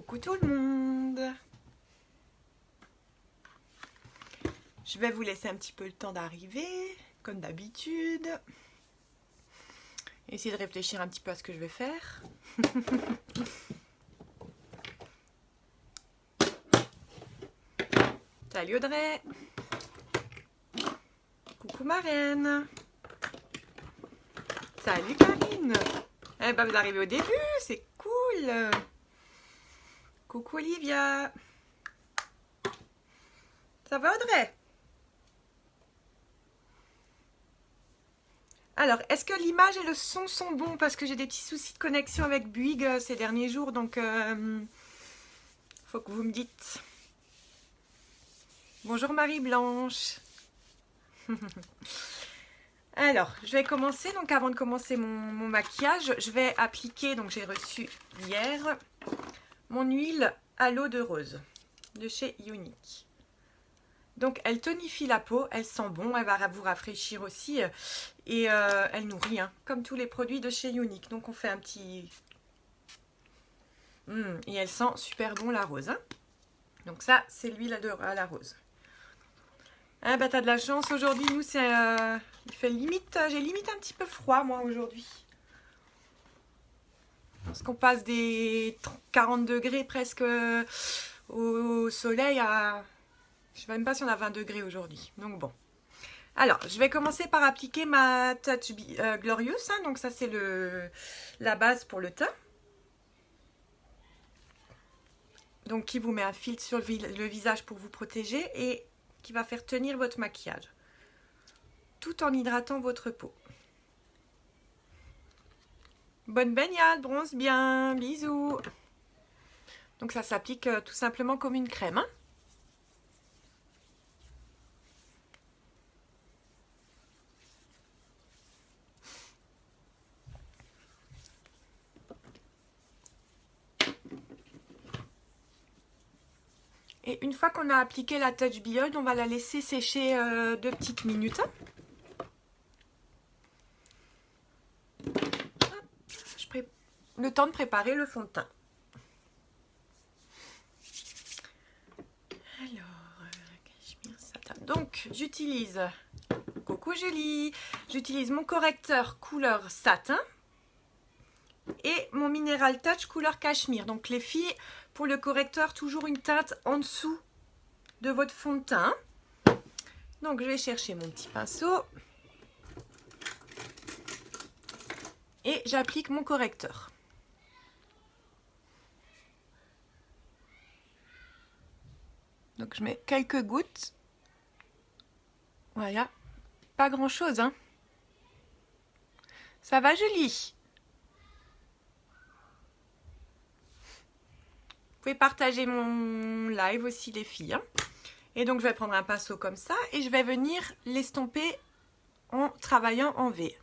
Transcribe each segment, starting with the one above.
Coucou tout le monde. Je vais vous laisser un petit peu le temps d'arriver, comme d'habitude. Essayer de réfléchir un petit peu à ce que je vais faire. Salut Audrey. Coucou Marraine. Salut Karine. Eh ben vous arrivez au début, c'est cool. Coucou Olivia. Ça va Audrey? Alors, est-ce que l'image et le son sont bons? Parce que j'ai des petits soucis de connexion avec Bouygues ces derniers jours, donc faut que vous me dites. Bonjour Marie-Blanche. Alors, je vais commencer. Donc, avant de commencer mon maquillage, je vais appliquer, donc j'ai reçu hier, mon huile à l'eau de rose de chez Younique. Donc, elle tonifie la peau, elle sent bon, elle va vous rafraîchir aussi et elle nourrit, hein, comme tous les produits de chez Younique. Donc, on fait un petit... et elle sent super bon la rose. Hein. Donc, ça, c'est l'huile à la rose. Ah bah t'as de la chance aujourd'hui, nous c'est... il fait limite, j'ai limite un petit peu froid moi aujourd'hui. Parce qu'on passe des 40 degrés presque au soleil à... Je ne sais même pas si on a 20 degrés aujourd'hui, donc bon. Alors, je vais commencer par appliquer ma Touch Glorious, hein, donc ça c'est la base pour le teint. Donc qui vous met un filtre sur le visage pour vous protéger et qui va faire tenir votre maquillage tout en hydratant votre peau. Bonne baignade, bronze bien, bisous. Donc ça s'applique tout simplement comme une crème. Hein. Et une fois qu'on a appliqué la Touch Beyond, on va la laisser sécher 2 petites minutes. Le temps de préparer le fond de teint. Alors, cachemire satin. Donc, j'utilise, coucou Julie, j'utilise mon correcteur couleur satin et mon Mineral Touch couleur cachemire. Donc, les filles, pour le correcteur, toujours une teinte en dessous de votre fond de teint. Donc, je vais chercher mon petit pinceau et j'applique mon correcteur. Donc, je mets quelques gouttes. Voilà. Pas grand-chose, hein. Ça va, Julie? Vous pouvez partager mon live aussi, les filles. Hein. Et donc, je vais prendre un pinceau comme ça et je vais venir l'estomper en travaillant en V.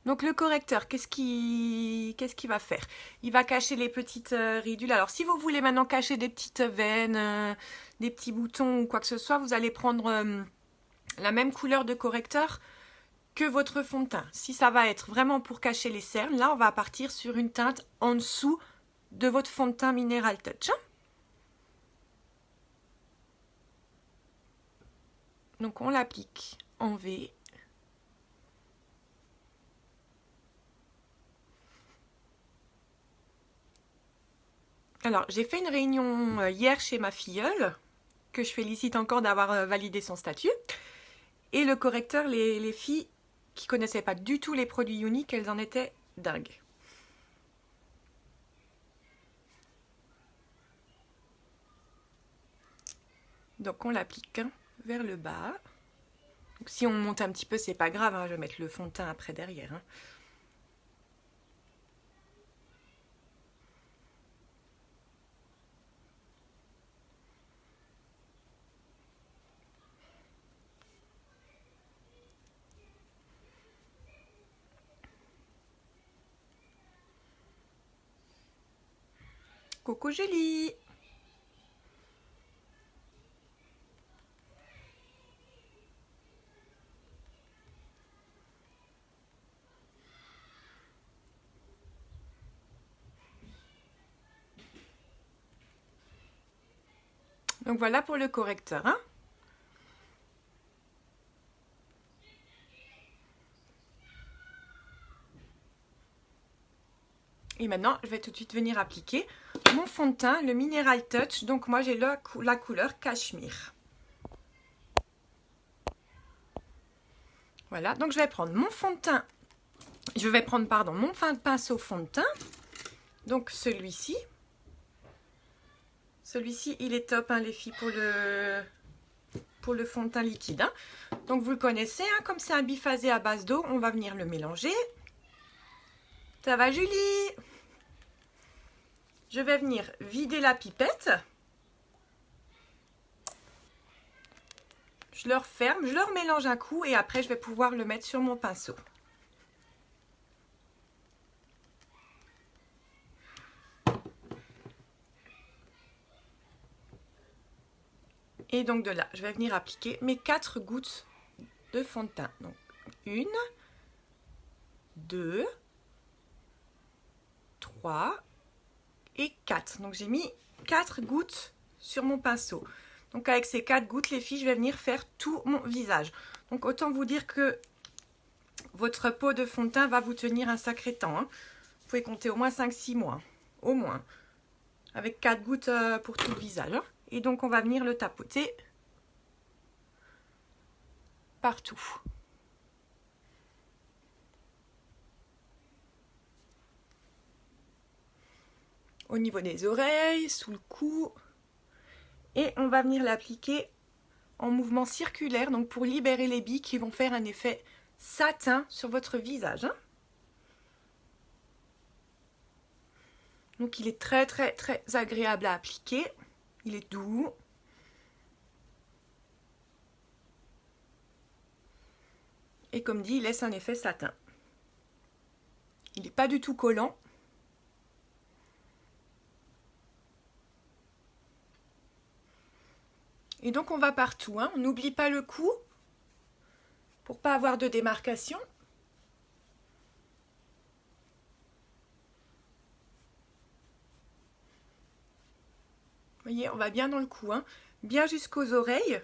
Donc le correcteur, qu'est-ce qu'il va faire? Il va cacher les petites ridules. Alors si vous voulez maintenant cacher des petites veines, des petits boutons ou quoi que ce soit, vous allez prendre la même couleur de correcteur que votre fond de teint. Si ça va être vraiment pour cacher les cernes, là on va partir sur une teinte en dessous de votre fond de teint Mineral Touch. Donc on l'applique en V. Alors, j'ai fait une réunion hier chez ma filleule, que je félicite encore d'avoir validé son statut. Et le correcteur, les filles qui ne connaissaient pas du tout les produits Younique, elles en étaient dingues. Donc, on l'applique vers le bas. Donc, si on monte un petit peu, c'est pas grave, hein, je vais mettre le fond de teint après derrière. Hein. Coucou Julie. Donc voilà pour le correcteur, hein. Et maintenant, je vais tout de suite venir appliquer mon fond de teint, le Mineral Touch. Donc moi, j'ai la couleur Cachemire. Voilà, donc je vais prendre mon fond de teint. Je vais prendre, pardon, mon pinceau fond de teint. Donc celui-ci. Celui-ci, il est top, hein, les filles, pour le fond de teint liquide. Hein. Donc vous le connaissez, hein, comme c'est un biphasé à base d'eau, on va venir le mélanger. Ça va, Julie? Je vais venir vider la pipette. Je le referme, je le remélange un coup et après je vais pouvoir le mettre sur mon pinceau. Et donc de là, je vais venir appliquer mes 4 gouttes de fond de teint. Donc 1, 2, 3 et 4. Donc j'ai mis 4 gouttes sur mon pinceau. Donc avec ces 4 gouttes, les filles, je vais venir faire tout mon visage. Donc autant vous dire que votre pot de fond de teint va vous tenir un sacré temps. Hein. Vous pouvez compter au moins 5-6 mois. Au moins. Avec 4 gouttes pour tout le visage. Hein. Et donc on va venir le tapoter partout. Au niveau des oreilles, sous le cou. Et on va venir l'appliquer en mouvement circulaire, donc pour libérer les billes qui vont faire un effet satin sur votre visage. Hein. Donc il est très très très agréable à appliquer. Il est doux. Et comme dit, il laisse un effet satin. Il n'est pas du tout collant. Et donc on va partout. Hein. On n'oublie pas le cou pour pas avoir de démarcation. Vous voyez, on va bien dans le cou, hein. Bien jusqu'aux oreilles.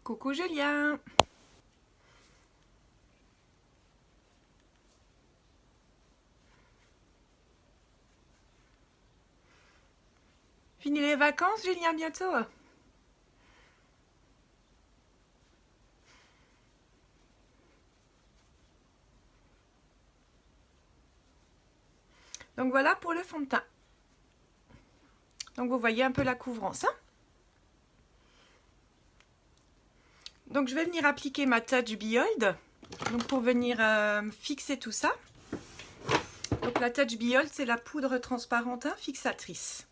Coucou Julien. Fini les vacances, Julien, bientôt? Donc voilà pour le fond de teint. Donc vous voyez un peu la couvrance. Hein. Donc je vais venir appliquer ma Touch Behold. Donc pour venir fixer tout ça. Donc la Touch Behold, c'est la poudre transparente hein, fixatrice.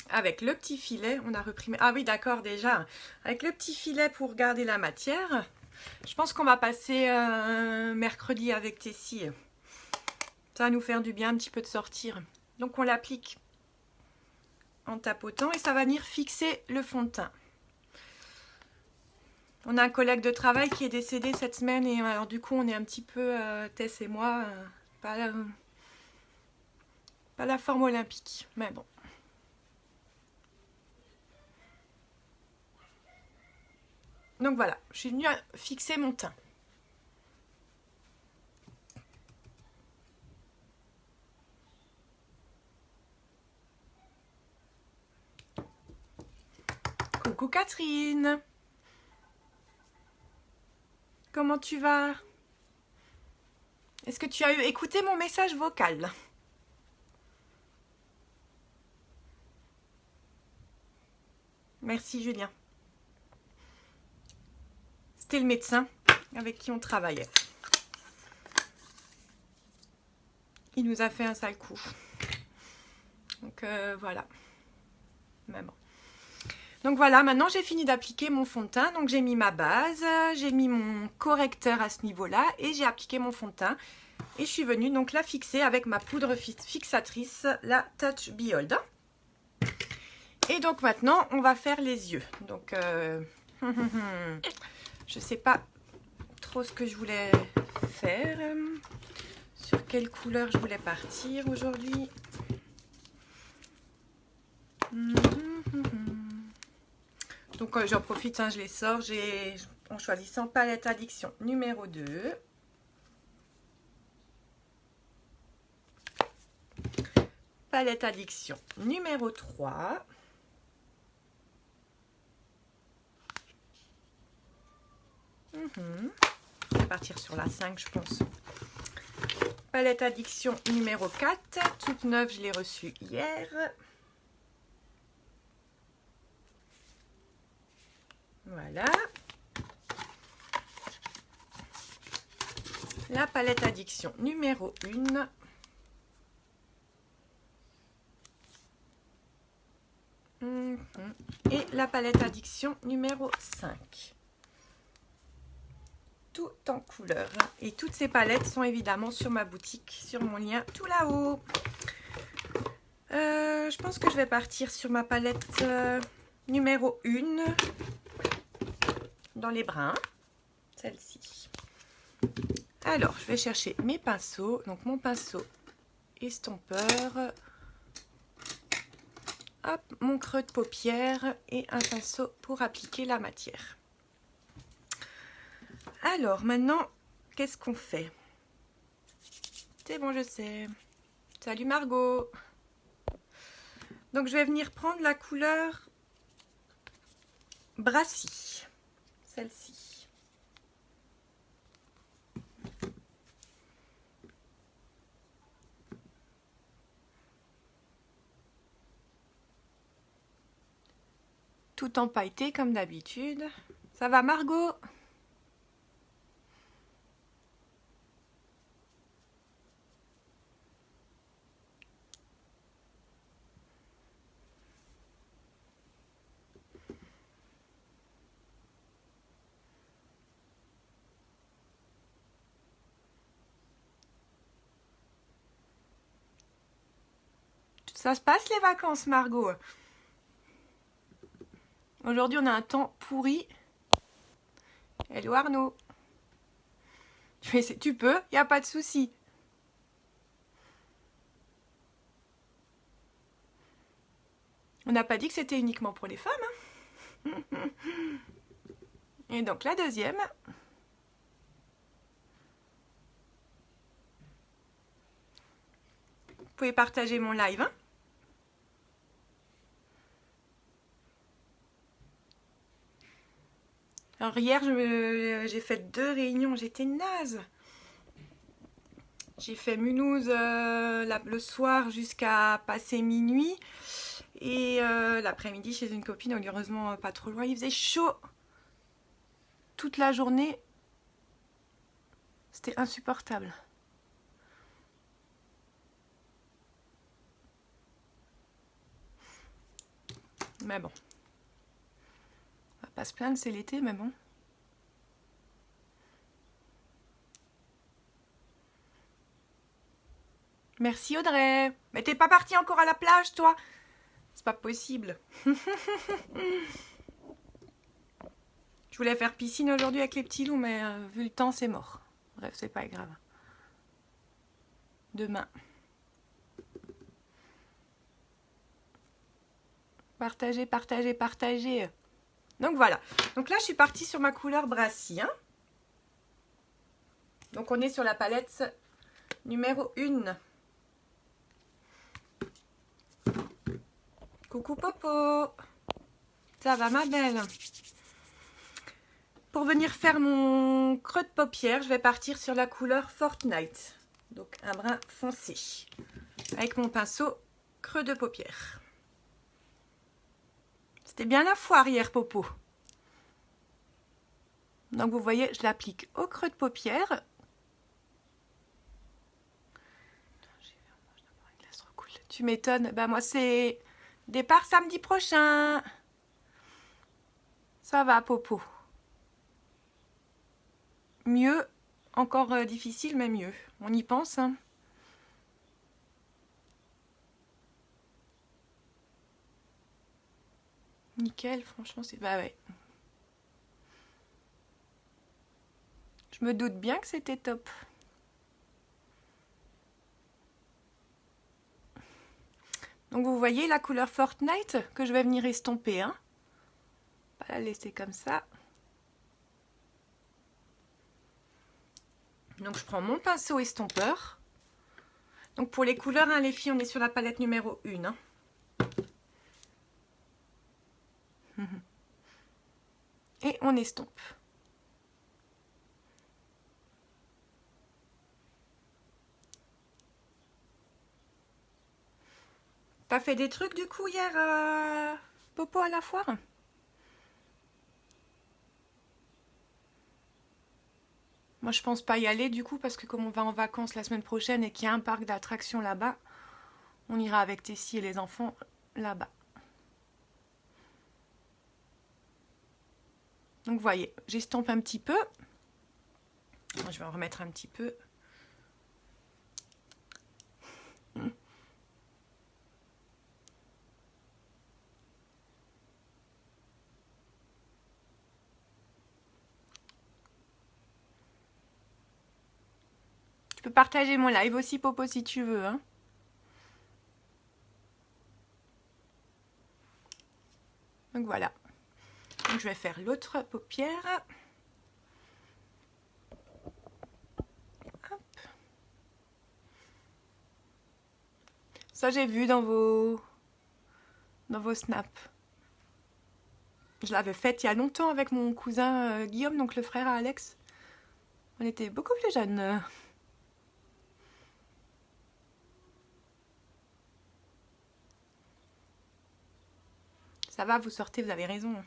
Avec le petit filet, on a repris... Ah oui, d'accord, déjà. Avec le petit filet pour garder la matière. Je pense qu'on va passer mercredi avec Tessie. Ça va nous faire du bien un petit peu de sortir. Donc on l'applique en tapotant et ça va venir fixer le fond de teint. On a un collègue de travail qui est décédé cette semaine et alors du coup on est un petit peu, Tess et moi, pas la forme olympique, mais bon. Donc voilà, je suis venue fixer mon teint. Coucou Catherine. Comment tu vas? Est-ce que tu as écouté mon message vocal? Merci Julien. C'était le médecin avec qui on travaillait. Il nous a fait un sale coup. Donc voilà. Mais bon. Donc voilà, maintenant j'ai fini d'appliquer mon fond de teint. Donc j'ai mis ma base, j'ai mis mon correcteur à ce niveau-là et j'ai appliqué mon fond de teint. Et je suis venue donc la fixer avec ma poudre fixatrice, la Touch Behold. Et donc maintenant, on va faire les yeux. Donc, je sais pas trop ce que je voulais faire. Sur quelle couleur je voulais partir aujourd'hui. Donc j'en profite, hein, je les sors. En choisissant palette addiction numéro 2. Palette addiction numéro 3. Je vais partir sur la 5, je pense. Palette addiction numéro 4. Toute neuve, je l'ai reçue hier. Voilà. La palette addiction numéro 1. Et la palette addiction numéro 5. Tout en couleur. Et toutes ces palettes sont évidemment sur ma boutique, sur mon lien tout là-haut. Je pense que je vais partir sur ma palette numéro 1 dans les bruns. Celle-ci. Alors, je vais chercher mes pinceaux. Donc, mon pinceau estompeur. Hop, mon creux de paupière et un pinceau pour appliquer la matière. Alors, maintenant, qu'est-ce qu'on fait? C'est bon, je sais. Salut Margot. Donc, je vais venir prendre la couleur Brassy. Celle-ci. Tout empailleté comme d'habitude. Ça va Margot? Ça se passe les vacances Margot? Aujourd'hui, on a un temps pourri. Hello Arnaud. Tu peux, il n'y a pas de souci. On n'a pas dit que c'était uniquement pour les femmes. Hein. Et donc la deuxième. Vous pouvez partager mon live. Hein. Alors hier, j'ai fait 2 réunions, j'étais naze. J'ai fait Mulhouse le soir jusqu'à passer minuit. Et l'après-midi chez une copine, heureusement pas trop loin. Il faisait chaud toute la journée. C'était insupportable. Mais bon. On va pas se plaindre, c'est l'été, mais bon. Merci Audrey. Mais t'es pas partie encore à la plage, toi? C'est pas possible. Je voulais faire piscine aujourd'hui avec les petits loups, mais vu le temps, c'est mort. Bref, c'est pas grave. Demain. Partagez, partagez, partagez. Donc voilà. Donc là, je suis partie sur ma couleur Brassy. Hein. Donc on est sur la palette numéro 1. Coucou Popo. Ça va ma belle? Pour venir faire mon creux de paupière, je vais partir sur la couleur Fortnite. Donc un brun foncé. Avec mon pinceau creux de paupière. C'était bien la foire hier, Popo. Donc vous voyez, je l'applique au creux de paupière. Tu m'étonnes. Ben moi, c'est départ samedi prochain. Ça va, Popo. Mieux, encore difficile, mais mieux. On y pense, hein. Nickel, franchement, c'est... Bah ouais. Je me doute bien que c'était top. Donc vous voyez la couleur Fortnite que je vais venir estomper, hein. Pas la laisser comme ça. Donc je prends mon pinceau estompeur. Donc pour les couleurs, hein, les filles, on est sur la palette numéro 1. Hein. Et on estompe. T'as fait des trucs du coup hier, Popo, à la foire? Moi je pense pas y aller du coup parce que comme on va en vacances la semaine prochaine et qu'il y a un parc d'attractions là-bas, on ira avec Tessie et les enfants là-bas. Donc vous voyez, j'estompe un petit peu. Moi, je vais en remettre un petit peu. Tu peux partager mon live aussi, Popo, si tu veux. Hein. Donc voilà. Donc, je vais faire l'autre paupière. Hop. Ça, j'ai vu dans vos snaps. Je l'avais faite il y a longtemps avec mon cousin Guillaume, donc le frère à Alex. On était beaucoup plus jeunes. Ça va, vous sortez, vous avez raison.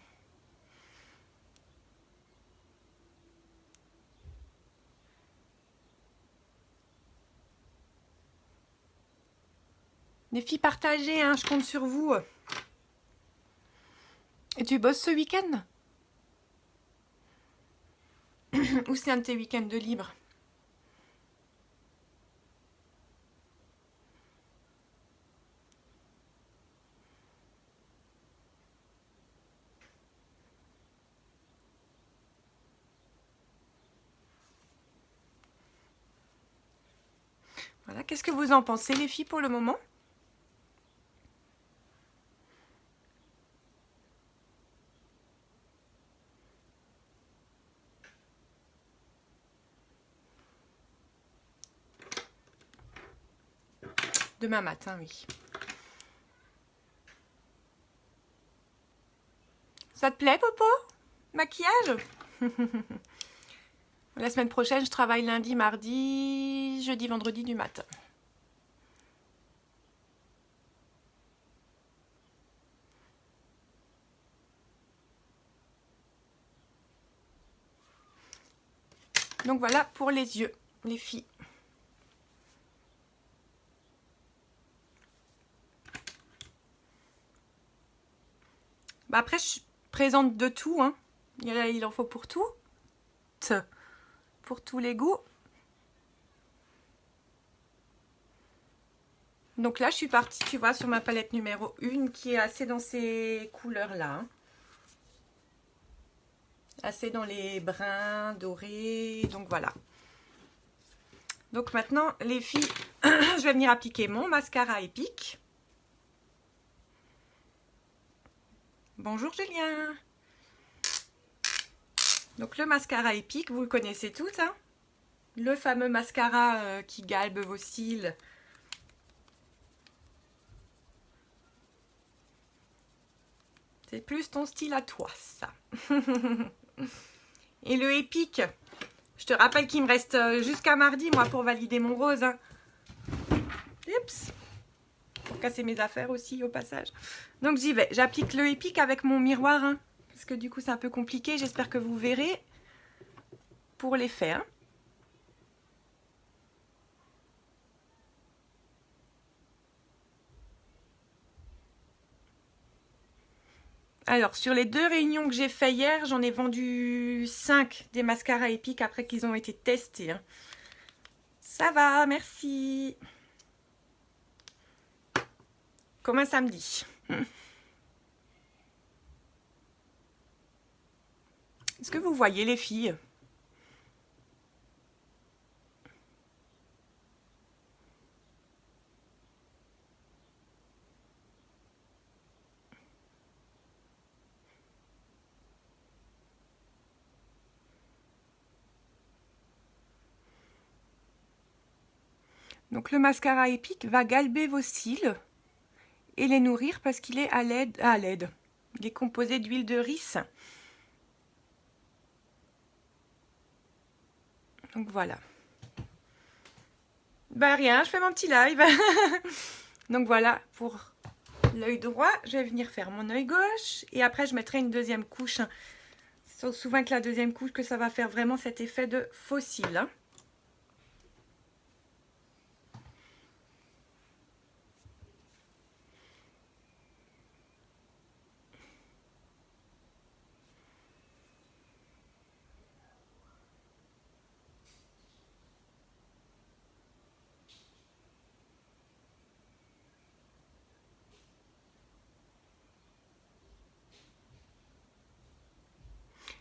Les filles, partagez, hein, je compte sur vous. Et tu bosses ce week-end? Ou c'est un de tes week-ends de libre? Voilà, qu'est-ce que vous en pensez les filles pour le moment? Demain matin, oui. Ça te plaît, Popo? Maquillage? La semaine prochaine, je travaille lundi, mardi, jeudi, vendredi du matin. Donc voilà pour les yeux, les filles. Bah après, je suis présente de tout. Hein. Il en faut pour tout. Pour tous les goûts. Donc là, je suis partie, tu vois, sur ma palette numéro 1 qui est assez dans ces couleurs-là. Hein. Assez dans les bruns, dorés. Donc voilà. Donc maintenant, les filles, je vais venir appliquer mon mascara Epic. Bonjour Julien. Donc le mascara Epic, vous le connaissez tous. Hein, le fameux mascara qui galbe vos cils. C'est plus ton style à toi, ça. Et le Epic, je te rappelle qu'il me reste jusqu'à mardi, moi, pour valider mon rose. Hein. Oups. Pour casser mes affaires aussi, au passage. Donc, j'y vais. J'applique le Epic avec mon miroir. Hein, parce que du coup, c'est un peu compliqué. J'espère que vous verrez pour les faire. Alors, sur les 2 réunions que j'ai fait hier, j'en ai vendu 5 des mascaras épiques après qu'ils ont été testés. Hein. Ça va, merci. Comme un samedi. Est-ce que vous voyez les filles? Donc le mascara épique va galber vos cils et les nourrir parce qu'il est à l'aide. Il est composé d'huile de riz. Donc voilà. Bah rien, je fais mon petit live. Donc voilà, pour l'œil droit, je vais venir faire mon œil gauche. Et après, je mettrai une deuxième couche. C'est souvent avec la deuxième couche que ça va faire vraiment cet effet de faux cils. Hein.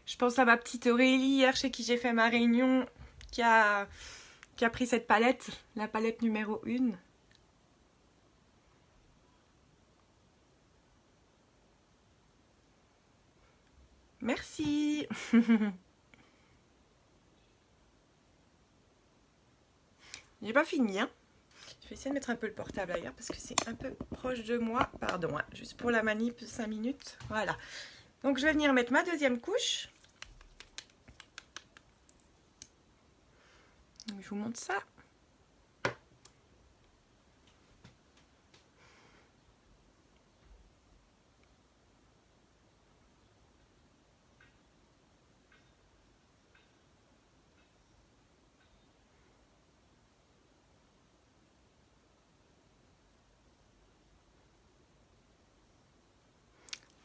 Je pense à ma petite Aurélie hier chez qui j'ai fait ma réunion qui a pris cette palette, la palette numéro 1. Merci. J'ai pas fini, hein. Je vais essayer de mettre un peu le portable ailleurs parce que c'est un peu proche de moi. Pardon, hein, juste pour la manip, 5 minutes. Voilà. Donc je vais venir mettre ma deuxième couche. Donc, je vous montre ça.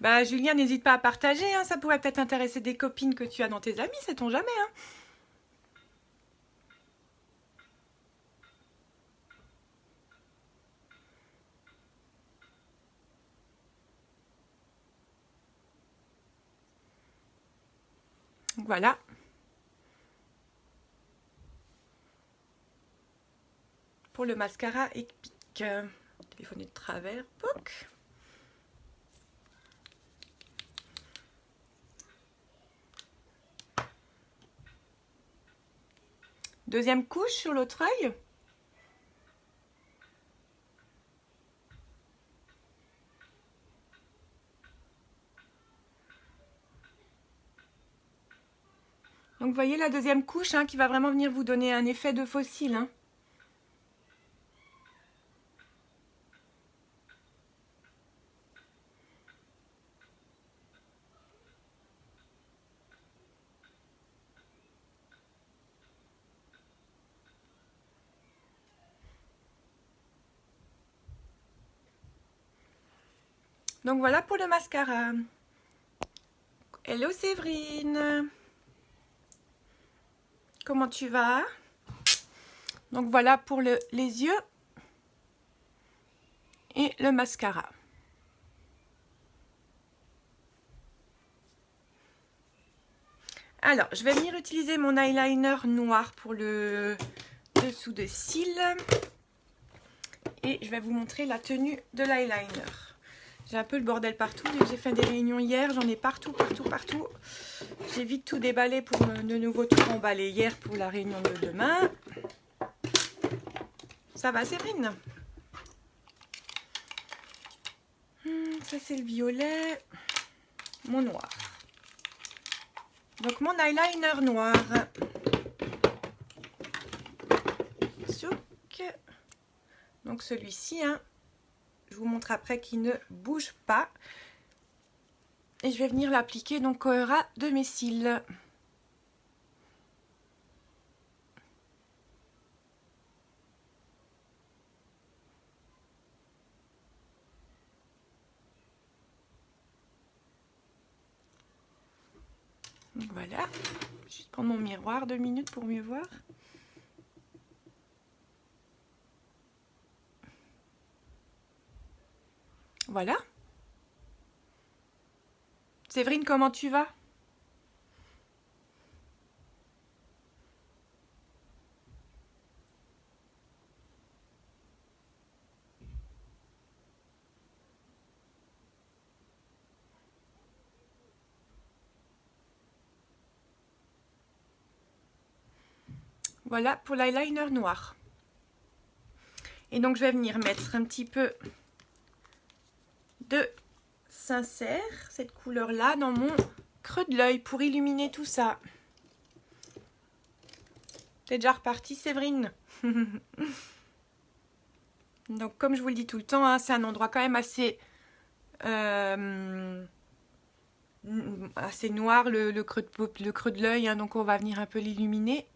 Bah Julien, n'hésite pas à partager, hein, ça pourrait peut-être intéresser des copines que tu as dans tes amis, sait-on jamais. Hein. Donc voilà. Pour le mascara épique. Téléphoner de travers. Poc. Deuxième couche sur l'autre œil. Donc vous voyez la deuxième couche hein, qui va vraiment venir vous donner un effet de faux cils. Hein. Donc voilà pour le mascara. Hello Séverine. Comment tu vas? Donc voilà pour les yeux et le mascara. Alors, je vais venir utiliser mon eyeliner noir pour le dessous de cils. Et je vais vous montrer la tenue de l'eyeliner. J'ai un peu le bordel partout. J'ai fait des réunions hier, j'en ai partout. J'ai vite tout déballé pour de nouveau tout emballer hier pour la réunion de demain. Ça va, Séverine? Ça, c'est le violet. Mon noir. Donc, mon eyeliner noir. Donc, celui-ci, hein, je vous montre après qu'il ne bouge pas. Et je vais venir l'appliquer donc au ras de mes cils. Donc voilà. Je vais juste prendre mon miroir 2 minutes pour mieux voir. Voilà. Séverine, comment tu vas? Voilà pour l'eyeliner noir. Et donc je vais venir mettre un petit peu de sincère, cette couleur là, dans mon creux de l'œil pour illuminer tout ça. T'es déjà reparti, Séverine? Donc comme je vous le dis tout le temps, hein, c'est un endroit quand même assez noir, le creux de l'œil, hein, donc on va venir un peu l'illuminer.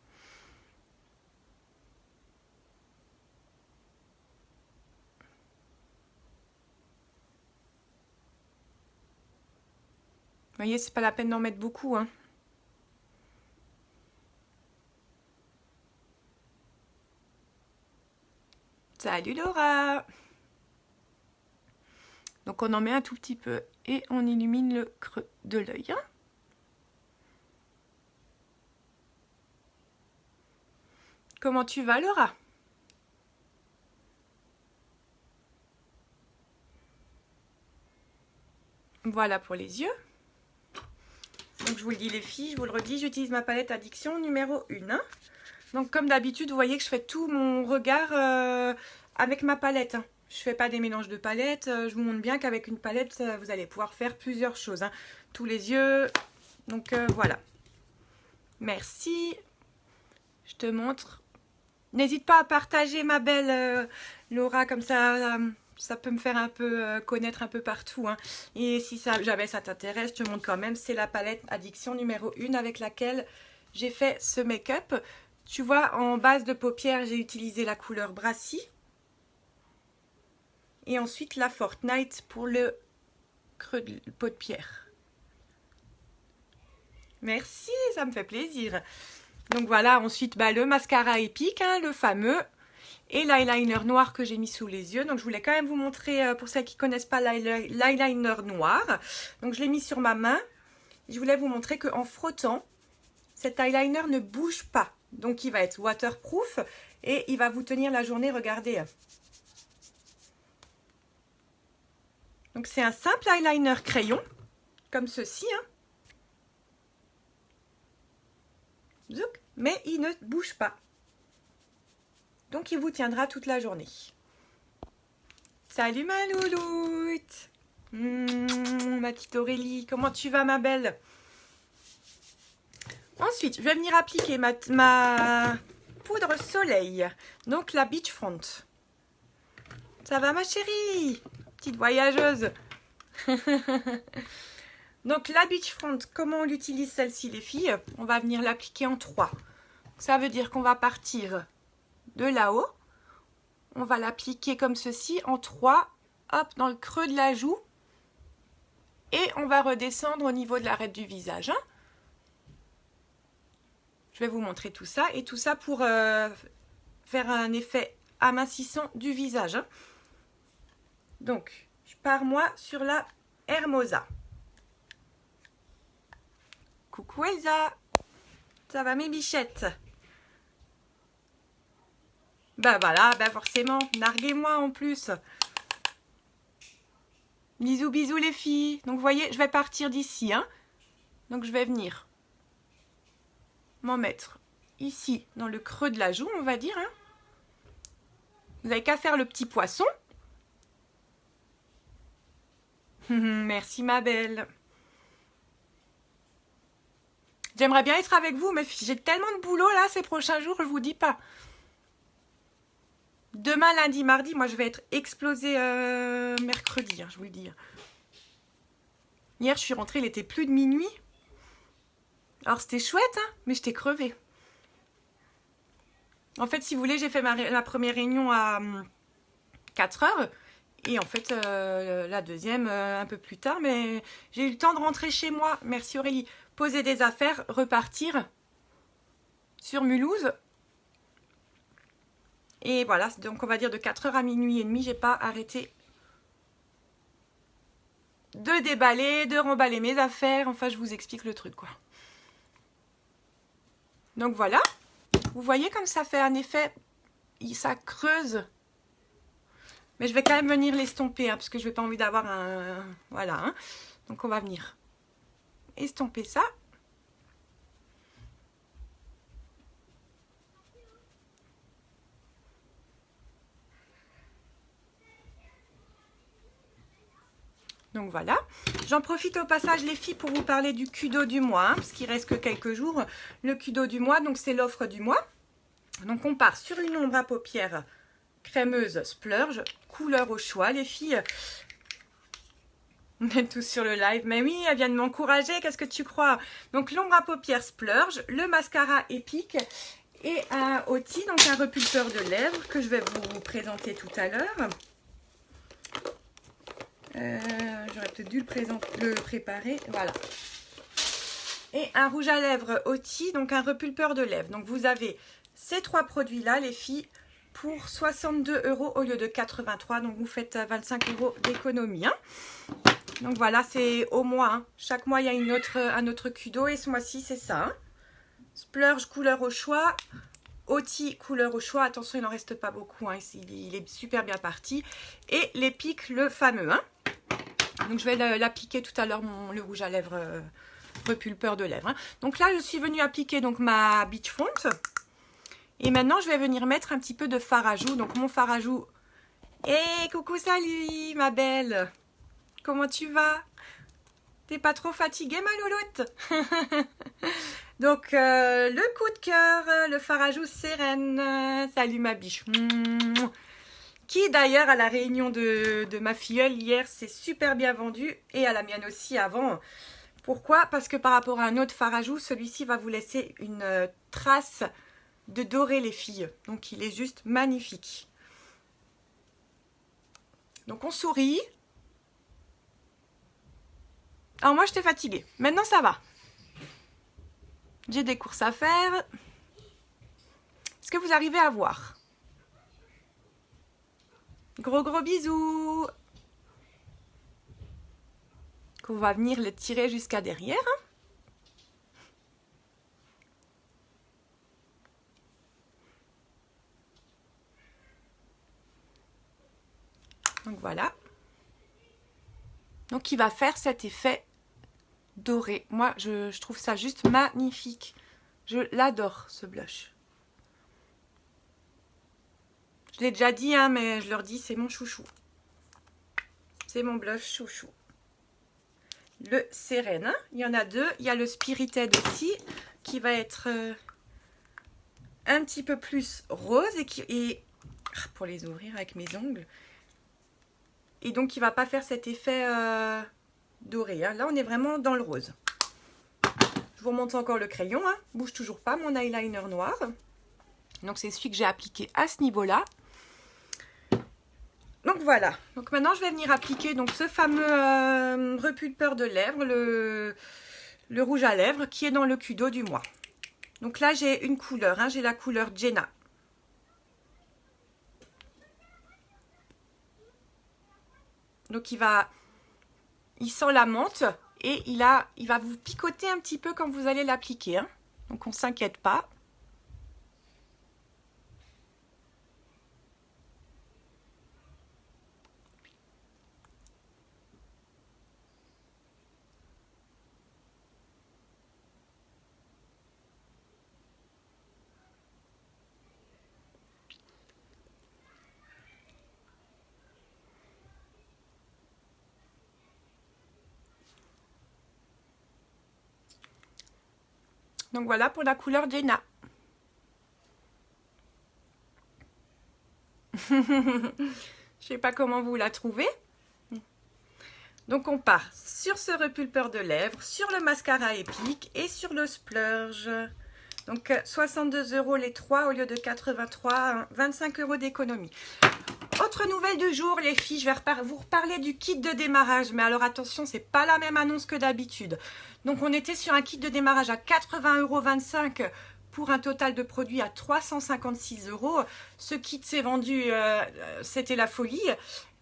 Vous voyez, c'est pas la peine d'en mettre beaucoup, hein. Salut Laura! Donc on en met un tout petit peu et on illumine le creux de l'œil. Hein. Comment tu vas Laura? Voilà pour les yeux. Donc je vous le dis les filles, je vous le redis, j'utilise ma palette Addiction numéro 1. Hein. Donc comme d'habitude, vous voyez que je fais tout mon regard avec ma palette. Hein. Je ne fais pas des mélanges de palettes. Je vous montre bien qu'avec une palette, vous allez pouvoir faire plusieurs choses. Hein. Tous les yeux. Donc voilà. Merci. Je te montre. N'hésite pas à partager ma belle Laura, comme ça... ça peut me faire un peu connaître un peu partout. Hein. Et si jamais ça t'intéresse, je te montre quand même. C'est la palette Addiction numéro 1 avec laquelle j'ai fait ce make-up. Tu vois, en base de paupières, j'ai utilisé la couleur Brassy. Et ensuite la Fortnite pour le creux de pot de pierre. Merci, ça me fait plaisir. Donc voilà, ensuite le mascara épique, hein, le fameux. Et l'eyeliner noir que j'ai mis sous les yeux. Donc je voulais quand même vous montrer, pour celles qui ne connaissent pas l'eyeliner noir. Donc je l'ai mis sur ma main. Je voulais vous montrer qu'en frottant, cet eyeliner ne bouge pas. Donc il va être waterproof et il va vous tenir la journée, regardez. Donc c'est un simple eyeliner crayon, comme ceci. Hein. Zouk, mais il ne bouge pas. Donc il vous tiendra toute la journée. Salut ma louloute. Ma petite Aurélie, comment tu vas ma belle? Ensuite, je vais venir appliquer ma poudre soleil. Donc la Beachfront. Ça va ma chérie? Petite voyageuse. Donc la Beachfront, comment on l'utilise celle-ci les filles? On va venir l'appliquer en 3. Ça veut dire qu'on va partir de là-haut. On va l'appliquer comme ceci en 3. Hop, dans le creux de la joue. Et on va redescendre au niveau de l'arête du visage. Hein. Je vais vous montrer tout ça. Et tout ça pour faire un effet amincissant du visage. Hein. Donc, je pars moi sur la Hermosa. Coucou Elsa. Ça va mes bichettes? Bah voilà, bah forcément. Narguez-moi en plus. Bisous, bisous les filles. Donc vous voyez, je vais partir d'ici. Hein. Donc je vais venir m'en mettre ici, dans le creux de la joue, on va dire. Hein. Vous n'avez qu'à faire le petit poisson. Merci ma belle. J'aimerais bien être avec vous, mais j'ai tellement de boulot là ces prochains jours, je vous dis pas. Demain, lundi, mardi, moi je vais être explosée mercredi, hein, je vous le dis. Hier, je suis rentrée, il était plus de minuit. Alors c'était chouette, hein, mais j'étais crevée. En fait, si vous voulez, j'ai fait la première réunion à 4 h. Et en fait, la deuxième, un peu plus tard, mais j'ai eu le temps de rentrer chez moi. Merci Aurélie. Poser des affaires, repartir sur Mulhouse. Et voilà, donc on va dire de 4h à minuit et demi, j'ai pas arrêté de déballer, de remballer mes affaires. Enfin, je vous explique le truc, quoi. Donc voilà. Vous voyez comme ça fait un effet, ça creuse. Mais je vais quand même venir l'estomper, hein, parce que je n'ai pas envie d'avoir un... Voilà. Hein. Donc on va venir estomper ça. Donc voilà. J'en profite au passage les filles pour vous parler du Kudo du mois, hein, parce qu'il reste que quelques jours. Le Kudo du mois, donc c'est l'offre du mois. Donc on part sur une ombre à paupières crémeuse splurge, couleur au choix les filles. On est tous sur le live, mais oui, elle vient de m'encourager, qu'est-ce que tu crois? Donc l'ombre à paupières splurge, le mascara épique et un outil, donc un repulpeur de lèvres que je vais vous présenter tout à l'heure. J'aurais peut-être dû le préparer, voilà. Et un rouge à lèvres outil, donc un repulpeur de lèvres. Donc vous avez ces trois produits-là, les filles, pour 62 € au lieu de 83. Donc vous faites 25 € d'économie. Hein. Donc voilà, c'est au mois. Hein. Chaque mois, il y a un autre Kudo. Et ce mois-ci, c'est ça. Hein. Splurge, couleur au choix. Outil, couleur au choix. Attention, il n'en reste pas beaucoup. Hein. Il est super bien parti. Et l'épique, le fameux. Hein. Donc je vais l'appliquer tout à l'heure, le rouge à lèvres repulpeur de lèvres. Hein. Donc là, je suis venue appliquer donc, ma Beach Font. Et maintenant, je vais venir mettre un petit peu de fard à joues. Donc, mon fard à joues. Hey, coucou, salut, ma belle. Comment tu vas? T'es pas trop fatiguée, ma louloute? Donc, le coup de cœur, le fard à joues Sérène. Salut, ma biche. Qui, d'ailleurs, à la réunion de ma filleule hier, s'est super bien vendu. Et à la mienne aussi avant. Pourquoi? Parce que par rapport à un autre fard à joues, celui-ci va vous laisser une trace de doré, les filles. Donc il est juste magnifique. Donc on sourit. Alors moi j'étais fatiguée. Maintenant ça va. J'ai des courses à faire. Est-ce que vous arrivez à voir? Gros gros bisous. Qu'on va venir le tirer jusqu'à derrière. Hein. Donc voilà. Donc il va faire cet effet doré. Moi je trouve ça juste magnifique. Je l'adore ce blush. Je l'ai déjà dit hein, mais je leur dis c'est mon chouchou. C'est mon blush chouchou. Le Sérène. Hein. Il y en a deux. Il y a le Spirited aussi qui va être un petit peu plus rose et pour les ouvrir avec mes ongles. Et donc, il ne va pas faire cet effet doré. Hein. Là, on est vraiment dans le rose. Je vous remonte encore le crayon. Hein. Bouge toujours pas mon eyeliner noir. Donc, c'est celui que j'ai appliqué à ce niveau-là. Donc, voilà. Donc, maintenant, je vais venir appliquer donc, ce fameux repulpeur de lèvres, le rouge à lèvres, qui est dans le Kudo du mois. Donc là, j'ai une couleur. Hein. J'ai la couleur Jenna. Donc il sent la menthe et il va vous picoter un petit peu quand vous allez l'appliquer. Hein. Donc on ne s'inquiète pas. Donc voilà pour la couleur Jenna. Je sais pas comment vous la trouvez. Donc on part sur ce repulpeur de lèvres, sur le mascara épique et sur le splurge. Donc 62 € les trois au lieu de 83, 25 € d'économie. Autre nouvelle du jour, les filles, je vais vous reparler du kit de démarrage. Mais alors attention, c'est pas la même annonce que d'habitude. Donc on était sur un kit de démarrage à 80,25 € pour un total de produits à 356 €. Ce kit s'est vendu, c'était la folie.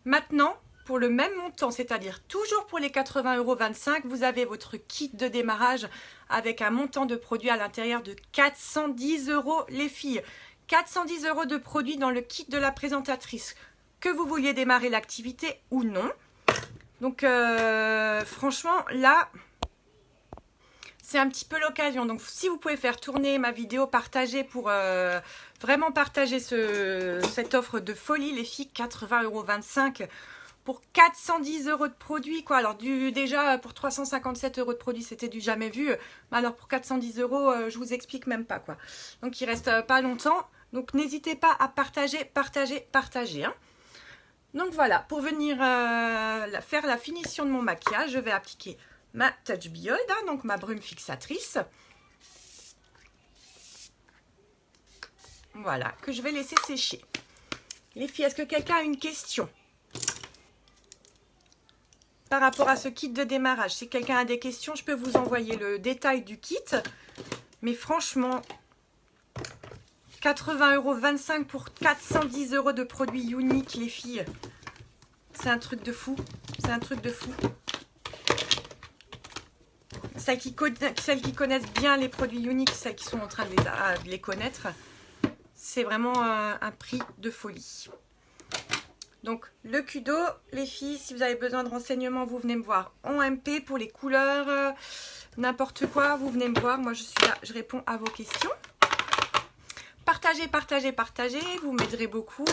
Maintenant, pour le même montant, c'est-à-dire toujours pour les 80,25 €, vous avez votre kit de démarrage avec un montant de produits à l'intérieur de 410 € les filles. 410 € de produits dans le kit de la présentatrice, que vous vouliez démarrer l'activité ou non. Donc franchement là, c'est un petit peu l'occasion. Donc si vous pouvez faire tourner ma vidéo, partager pour vraiment partager cette offre de folie, les filles, 80,25 € pour 410 € de produits, quoi. Alors déjà pour 357 € de produits, c'était du jamais vu. Mais alors pour 410 €, je vous explique même pas, quoi. Donc il reste pas longtemps. Donc n'hésitez pas à partager. Hein. Donc voilà, pour venir faire la finition de mon maquillage, je vais appliquer ma Touch Beyond, hein, donc ma brume fixatrice. Voilà, que je vais laisser sécher. Les filles, est-ce que quelqu'un a une question par rapport à ce kit de démarrage? Si quelqu'un a des questions, je peux vous envoyer le détail du kit. Mais franchement, 80,25 € pour 410 € de produits uniques, les filles. C'est un truc de fou. C'est un truc de fou. Celles qui connaissent bien les produits uniques, celles qui sont en train de les connaître, c'est vraiment un prix de folie. Donc le Kudo, les filles, si vous avez besoin de renseignements, vous venez me voir en MP pour les couleurs, n'importe quoi, vous venez me voir. Moi je suis là, je réponds à vos questions. Partagez, vous m'aiderez beaucoup.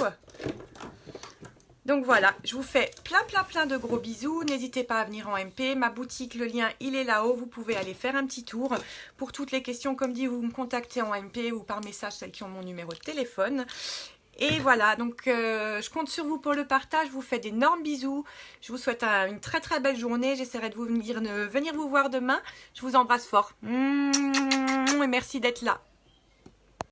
Donc voilà, je vous fais plein de gros bisous. N'hésitez pas à venir en MP. Ma boutique, le lien, il est là-haut. Vous pouvez aller faire un petit tour. Pour toutes les questions, comme dit, vous me contactez en MP ou par message, celles qui ont mon numéro de téléphone. Et voilà, donc je compte sur vous pour le partage. Je vous fais d'énormes bisous. Je vous souhaite une très belle journée. J'essaierai de venir vous voir demain. Je vous embrasse fort. Et merci d'être là.